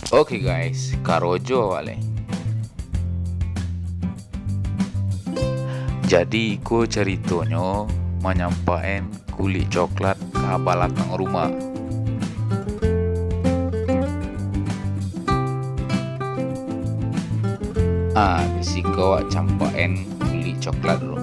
Oke guys, Karojo wale. Jadi ku ceritanya menyampaikan kulit coklat ke belakang rumah. Bisi kau campain kulit coklat dulu.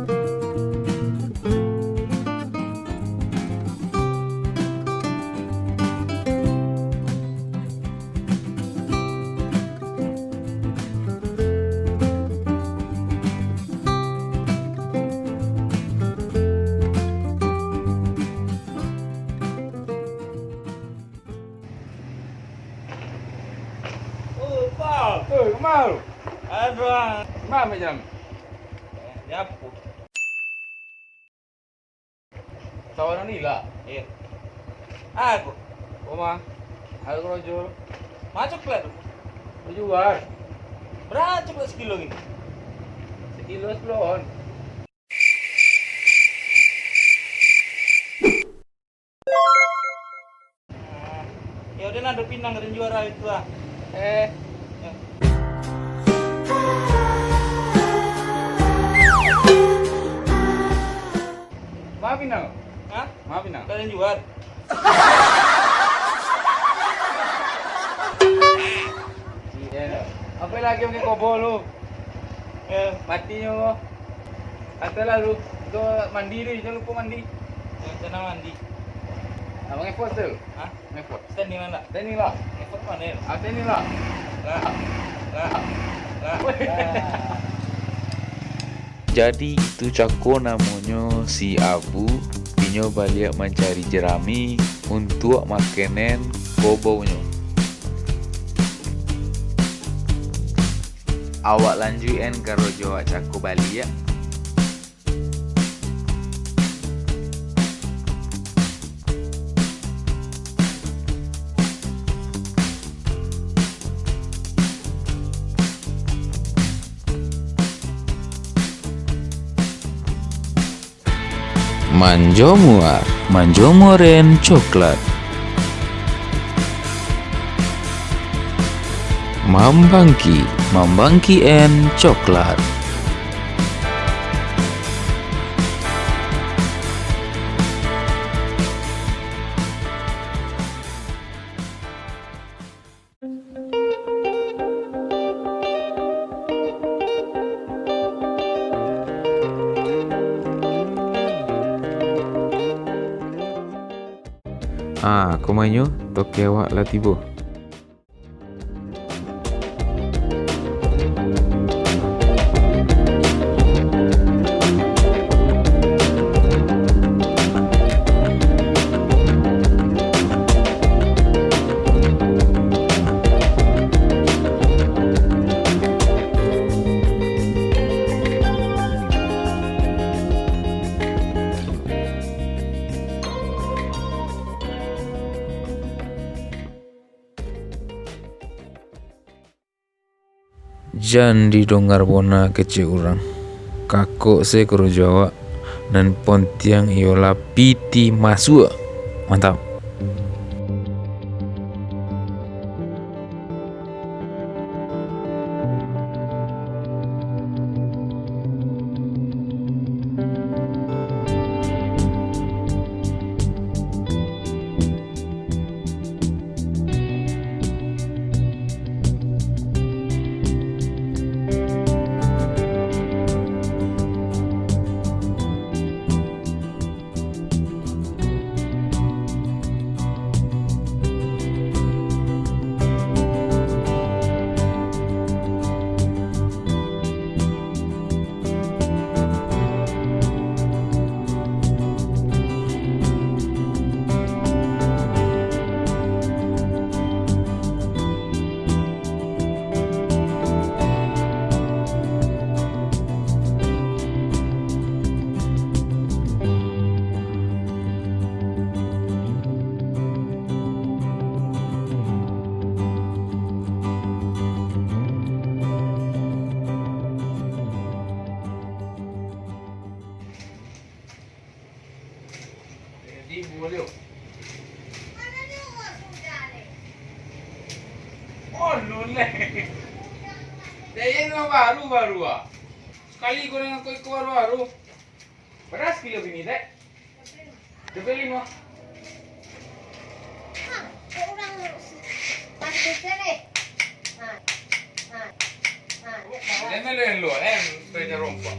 Pak, Kemana? aduh, Kemana macam? nyapu. Tawaran ni lah. Iya. Aku, Oma, ada kerojo. macam coklat. Jual. Berapa coklat sekilo ini? Sekilo 10. Ya udah nado pinang dan juara itu ah. Eh, Ya. maafin aku. Hah? Maafin aku. Kalian jual? Iya. Apa lagi pakai kobo lu? Matinya lu. Katalah lu. Itu mandi ni, jangan lupa mandi. Yang sana mandi. Abang effort tu. Hah? Effort. Standing mana? Sini lah. Effort mana ya? Sini lah. Lah, lah, lah. Jadi itu cako namanya si Abu Pinyo balik mencari jerami untuk makanan kobaunya. Awak lanjutin karo Jawa cako balik ya. Manjomuren coklat. Mambangki en coklat. Komanyo toke awak lah tiba. Jan di donggar bona kecil orang. Kakok saya kero Jawa dan pontiang iola piti masuk. Mantap. baru ah. Sekali kau dengan kau baru. Beras kilo ini dek. Dibeli mau. Orang pasti sini. Jangan lu, pernah rompak.